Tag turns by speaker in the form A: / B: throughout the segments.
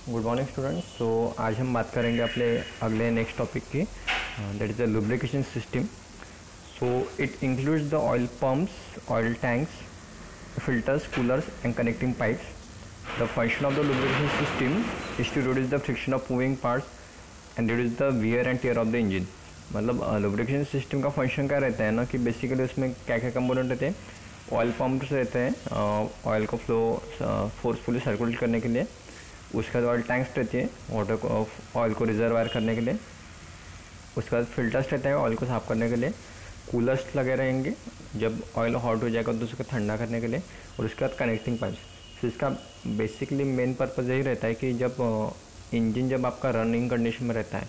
A: Good morning students. सो आज हम बात करेंगे अपने अगले नेक्स्ट टॉपिक की, that is the lubrication system. So it includes the oil pumps, oil tanks, filters, coolers and connecting pipes. The function of the lubrication system is to reduce the friction of moving parts and reduce the wear and tear of the engine. मतलब lubrication system का function क्या रहता है ना कि basically उसमें क्या क्या कंपोनेंट रहते हैं। ऑयल पंप्स रहते हैं, ऑयल को फ्लो फोर्सफुली सर्कुलेट करने के लिए। उसके बाद ऑयल टैंक्स रहती है वाटर को, ऑयल को रिजर्वायर करने के लिए। उसके बाद फिल्टर्स रहते हैं ऑयल को साफ़ करने के लिए। कूलर्स लगे रहेंगे जब ऑयल हॉट हो जाएगा तो उसको ठंडा करने के लिए। और उसके बाद कनेक्टिंग पाइप्स। तो इसका बेसिकली मेन पर्पज़ यही रहता है कि जब इंजन जब आपका रनिंग कंडीशन में रहता है,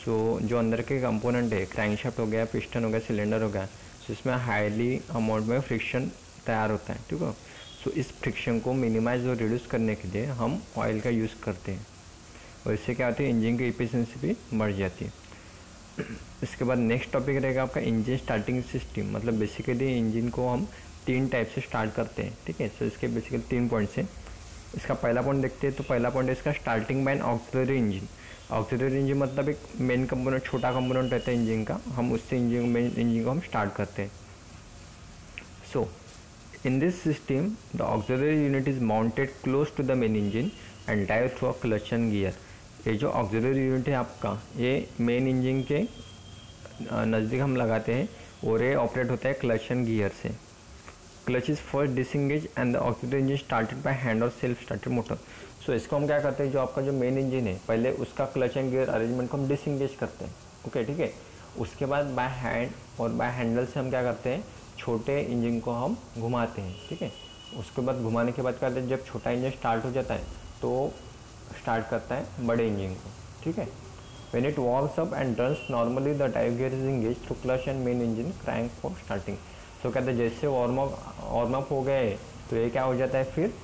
A: सो जो अंदर के कंपोनेंट है, क्रैंकशाफ्ट हो गया, पिस्टन हो गया, सिलेंडर हो गया, सो इसमें हाईली अमाउंट में फ्रिक्शन तैयार होता है, ठीक है। सो इस फ्रिक्शन को मिनिमाइज और रिड्यूस करने के लिए हम ऑयल का यूज़ करते हैं और इससे क्या होती है, इंजन की एफिशिएंसी भी बढ़ जाती है। इसके बाद नेक्स्ट टॉपिक रहेगा आपका इंजन स्टार्टिंग सिस्टम। मतलब बेसिकली इंजन को हम 3 टाइप से स्टार्ट करते हैं, ठीक है। सो इसके बेसिकली 3 पॉइंट्स हैं। इसका पहला पॉइंट देखते हैं। तो पहला पॉइंट है इसका starting by an auxiliary engine. Auxiliary engine मतलब एक मेन कंपोनेंट, छोटा कंपोनेंट रहता है इंजन का, हम उससे इंजन को हम स्टार्ट करते हैं। सो in this system the auxiliary unit is mounted close to the main engine and drive through a clutch and gear। ये जो ऑक्सिलरी यूनिट है आपका, ये मेन इंजन के नज़दीक हम लगाते हैं और ये ऑपरेट होता है क्लच एंड गियर से। Clutch is first disengage and the auxiliary engine started by hand और सेल्फ स्टार्टेड मोटर। सो इसको हम क्या करते हैं, जो आपका जो मेन इंजन है पहले उसका क्लच एंड गियर अरेंजमेंट को हम डिसंगेज करते हैं, ओके, ठीक है। उसके बाद बाय हैंड और बाय हैंडल से हम क्या करते हैं, छोटे इंजन को हम घुमाते हैं, ठीक है। उसके बाद घुमाने के बाद क्या करते हैं, जब छोटा इंजन स्टार्ट हो जाता है तो स्टार्ट करता है बड़े इंजन को, ठीक है। When it warms up and runs normally the drive gear is engage through clutch and main engine crank for starting. तो कहते हैं जैसे वार्म अप हो गए तो ये क्या हो जाता है, फिर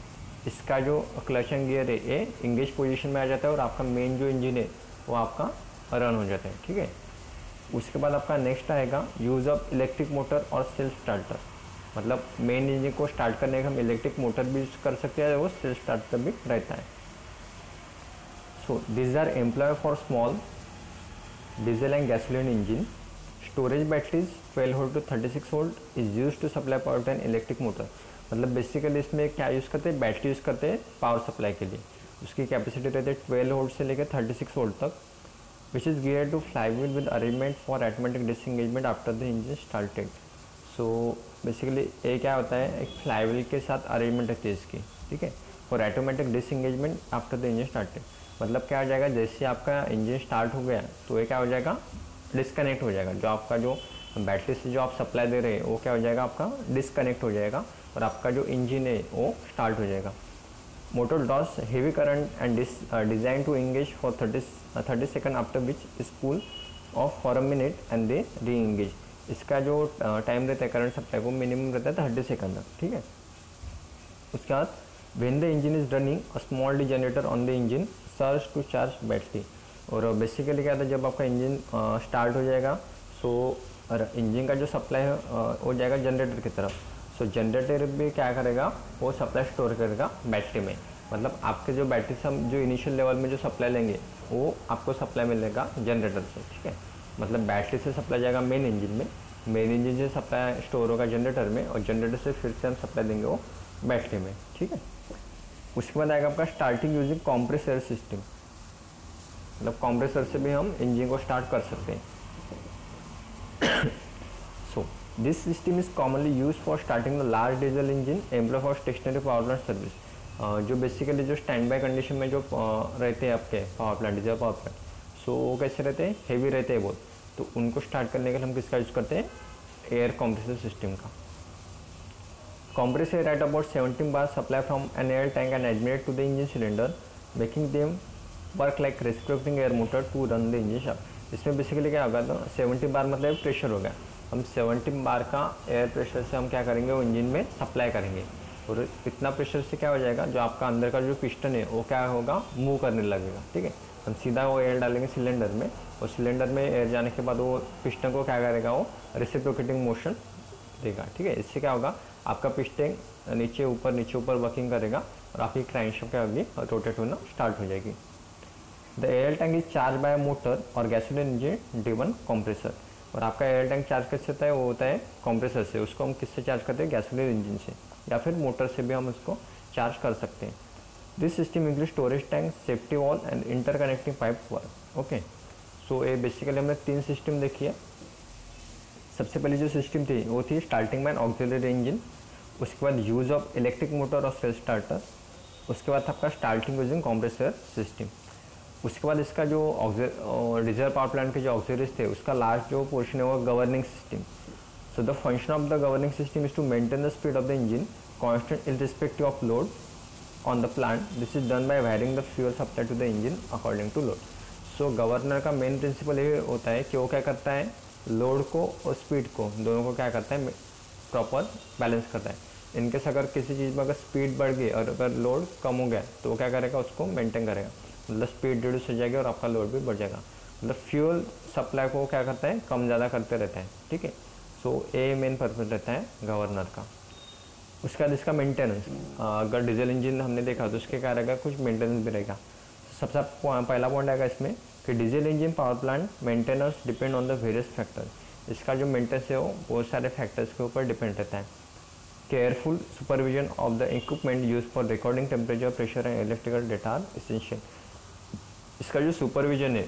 A: इसका जो क्लच एंड गियर है ये इंगेज पोजीशन में आ जाता है और आपका मेन जो इंजन है वो आपका रन हो जाता है, ठीक है। उसके बाद आपका नेक्स्ट आएगा यूज़ ऑफ इलेक्ट्रिक मोटर और सेल्फ स्टार्टर। मतलब मेन इंजन को स्टार्ट करने का हम इलेक्ट्रिक मोटर भी यूज़ कर सकते हैं, वो सेल्फ स्टार्टर भी रहता है। सो these are employed for small diesel and gasoline engine. Storage batteries 12 volt to 36 volt is used to supply power to an electric motor। मतलब बेसिकली इसमें क्या यूज़ करते हैं, बैटरी यूज़ करते हैं पावर सप्लाई के लिए। उसकी कैपेसिटी रहती है 12 वोल्ट से लेकर 36 वोल्ट तक, which is geared to flywheel with arrangement for automatic disengagement after the engine started। so basically ये क्या होता है, एक फ्लाईव्हील के साथ अरेंजमेंट रहती है इसकी, ठीक है, for automatic disengagement after the engine started. मतलब क्या हो जाएगा, जैसे आपका इंजन स्टार्ट हो गया तो ये क्या हो जाएगा, डिस्कनेक्ट हो जाएगा। जो आपका जो बैटरी से जो आप सप्लाई दे रहे हैं वो क्या हो जाएगा, आपका डिसकनेक्ट हो जाएगा और आपका जो इंजन है वो स्टार्ट हो जाएगा। Motor draws heavy current and is designed to engage for 30 seconds after which is pull off for a minute and they re-engage। इसका जो टाइम रहता है करंट सप्लाई को मिनिमम रहता है 30 सेकंड तक, ठीक है। उसके बाद when the engine is running a small generator on the engine serves to charge battery। और बेसिकली क्या था, जब आपका इंजन स्टार्ट हो जाएगा सो इंजन का जो सप्लाई हो जाएगा जनरेटर की तरफ। तो जनरेटर भी क्या करेगा, वो सप्लाई स्टोर करेगा बैटरी में। मतलब आपके जो बैटरी से हम जो इनिशियल लेवल में जो सप्लाई लेंगे वो आपको सप्लाई मिलेगा जनरेटर से, ठीक है। मतलब बैटरी से सप्लाई जाएगा मेन इंजन में, मेन इंजन से सप्लाई स्टोर होगा जनरेटर में और जनरेटर से फिर से हम सप्लाई देंगे वो बैटरी में, ठीक है। उसके बाद आएगा आपका स्टार्टिंग यूजिंग कॉम्प्रेसर सिस्टम। मतलब कॉम्प्रेसर से भी हम इंजन को स्टार्ट कर सकते हैं। सो This system is commonly used for starting the large diesel engine employed for stationary power plant service। जो बेसिकली जो स्टैंड बाय कंडीशन में जो रहते हैं आपके power plant, diesel power plant, so वो कैसे रहते हैं, हेवी रहते हैं बहुत, तो उनको स्टार्ट करने के लिए हम किसका यूज़ करते हैं, एयर कंप्रेसर सिस्टम का। compressor at about 17 bar supply from an air tank and admitted to the engine cylinder making them work like reciprocating air motor to run the engine shaft। इसमें basically क्या होगा, तो 70 बार मतलब pressure होगा, हम 70 बार का air pressure से हम क्या करेंगे, वो इंजन में सप्लाई करेंगे और इतना प्रेशर से क्या हो जाएगा, जो आपका अंदर का जो पिस्टन है वो क्या होगा, मूव करने लगेगा, ठीक है। हम सीधा वो एयर डालेंगे सिलेंडर में और सिलेंडर में एयर जाने के बाद वो पिस्टन को क्या करेगा, वो रेसिप्रोकेटिंग मोशन देगा, ठीक है। इससे क्या होगा, आपका पिस्टन नीचे ऊपर वर्किंग करेगा और आपकी क्रैंकशाफ्ट अभी रोटेट होना स्टार्ट हो जाएगी। The air tank is charge by motor और गैसोलीन इंजन ड्रिवन कंप्रेसर। और आपका एयर टैंक चार्ज कैसे होता है, वो होता है कंप्रेसर से। उसको हम किससे चार्ज करते हैं, गैसोलीन इंजन से, या फिर मोटर से भी हम उसको चार्ज कर सकते हैं। This system include storage tank, safety wall and interconnecting pipe work. Okay, so ये बेसिकली हमने 3 सिस्टम देखी है। सबसे पहले जो सिस्टम थी वो थी स्टार्टिंग बाय ऑक्सिलरी इंजन, उसके बाद यूज़ ऑफ इलेक्ट्रिक मोटर और सेल्फ स्टार्टर, उसके बाद आपका स्टार्टिंग यूजिंग कंप्रेसर सिस्टम। उसके बाद इसका जो रिजर्व पावर प्लांट के जो ऑक्सिलरीज थे उसका लास्ट जो पोर्शन है वो governing system. So the function of the governing system is to maintain the speed of the engine constant irrespective of load on the plant. This is done by varying the fuel supply to the engine according to load. So governor का main principle ये होता है कि वो क्या करता है, load को और स्पीड को दोनों को क्या करता है, प्रॉपर बैलेंस करता है। इनकेस अगर किसी चीज़ में अगर स्पीड बढ़ गई और अगर लोड कम हो गया तो वो क्या करेगा, उसको मेंटेन करेगा, मतलब स्पीड रिड्यूस हो जाएगी और आपका लोड भी बढ़ जाएगा। मतलब फ्यूल सप्लाई को क्या करता है, कम ज़्यादा करते रहता है। ठीक है, सो ये मेन पर्पज रहता है गवर्नर का। उसके बाद इसका मेंटेनेंस, अगर डीजल इंजन हमने देखा तो उसके क्या रहेगा, कुछ मेंटेनेंस भी रहेगा। सबसे पहला पॉइंट आएगा इसमें कि diesel engine power plant maintenance depend on the various factor. इसका जो मेंटेनेंस है वो बहुत सारे फैक्टर्स के ऊपर डिपेंड रहता है। Careful supervision of the equipment use for recording temperature, pressure and electrical data are essential. इसका जो सुपरविजन है,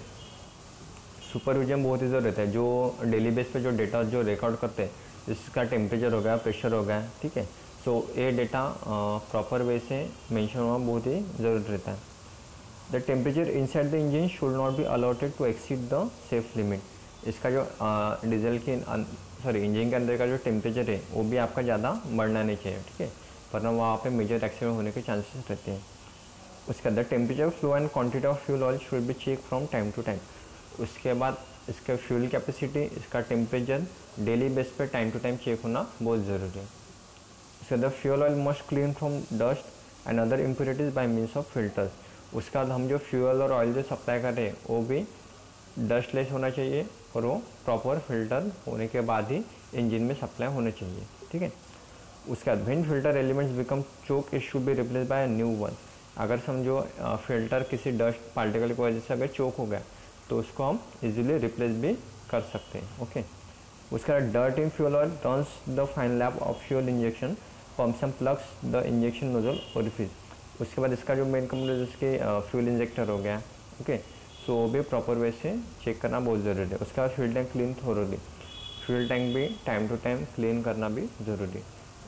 A: सुपरविजन बहुत ही ज़रूरत रहता है। जो डेली बेस पे जो डेटा जो रिकॉर्ड करते हैं, इसका टेम्परेचर हो गया, प्रेशर हो गया, ठीक है, सो ये डेटा प्रॉपर वे से मेंशन होना बहुत ही ज़रूरत रहता है। The temperature inside the engine should not be allotted to exceed the safe limit. इसका जो डीजल की इंजन के अंदर का जो टेम्परेचर है वो भी आपका ज़्यादा बढ़ना नहीं चाहिए, ठीक है, वरना वहाँ पे मेजर एक्सीडेंट होने के चांसेस रहते हैं। उसके अंदर temperature, flow and quantity of fuel oil should be check from time to time. उसके बाद इसका फ्यूल कैपेसिटी, इसका टेम्परेचर डेली बेस पे टाइम टू टाइम चेक होना बहुत ज़रूरी है। उसके बाद fuel oil must clean from dust and other impurities by means of filters. उसके बाद हम जो फ्यूल और ऑयल जो सप्लाई कर रहे हैं वो भी डस्टलेस होना चाहिए और वो प्रॉपर फिल्टर होने के बाद ही इंजन में सप्लाई होना चाहिए, ठीक है। उसके बाद when filter elements become choke it should be replace by a new one. अगर समझो फिल्टर किसी डस्ट पार्टिकल की वजह से अगर चोक हो गया तो उसको हम इजीली रिप्लेस भी कर सकते हैं, ओके। उसके बाद dirt in fuel oil turns the fine lab of fuel injection pumps and plugs the injection nozzle orifice. उसके बाद इसका जो मेन कंपोनेंट इसके फ्यूल इंजेक्टर हो गया, ओके, सो वो भी प्रॉपर वे से चेक करना बहुत ज़रूरी है। उसके बाद fuel tank clean thoroughly, fuel tank भी टाइम टू टाइम क्लीन करना भी ज़रूरी है,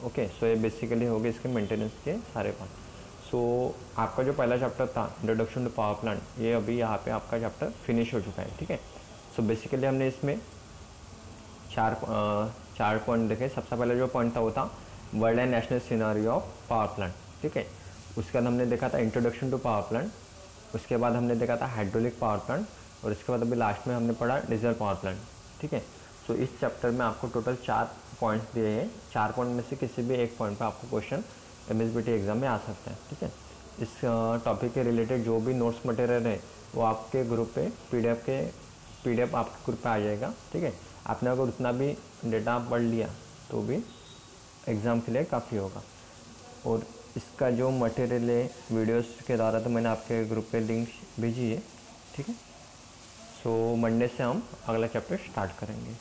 A: ओके। सो ये बेसिकली हो गए इसके मेंटेनेंस के सारे पार्ट। सो आपका जो पहला चैप्टर था इंट्रोडक्शन टू पावर प्लांट, ये अभी यहाँ पे आपका चैप्टर फिनिश हो चुका है, ठीक है। सो बेसिकली हमने इसमें चार पॉइंट देखे। सबसे पहले जो पॉइंट था वो था world and national scenario of power plant, ठीक है। उसके बाद हमने देखा था इंट्रोडक्शन टू पावर प्लांट, उसके बाद हमने देखा था हाइड्रोलिक पावर प्लांट, और इसके बाद अभी लास्ट में हमने पढ़ा डीजल पावर प्लांट, ठीक है। सो इस चैप्टर में आपको टोटल 4 पॉइंट्स दिए हैं। 4 पॉइंट में से किसी भी एक पॉइंट पर आपको क्वेश्चन MSBT एग्जाम में आ सकता है, ठीक है। इस टॉपिक के रिलेटेड जो भी नोट्स मटेरियल है वो आपके ग्रुप पे PDF आपके ग्रुप पे आ जाएगा, ठीक है। आपने अगर उतना भी डेटा पढ़ लिया तो भी एग्ज़ाम के लिए काफ़ी होगा। और इसका जो मटेरियल है वीडियोस के द्वारा तो मैंने आपके ग्रुप पे लिंक भेजी है, ठीक है। सो मंडे से हम अगला चैप्टर स्टार्ट करेंगे।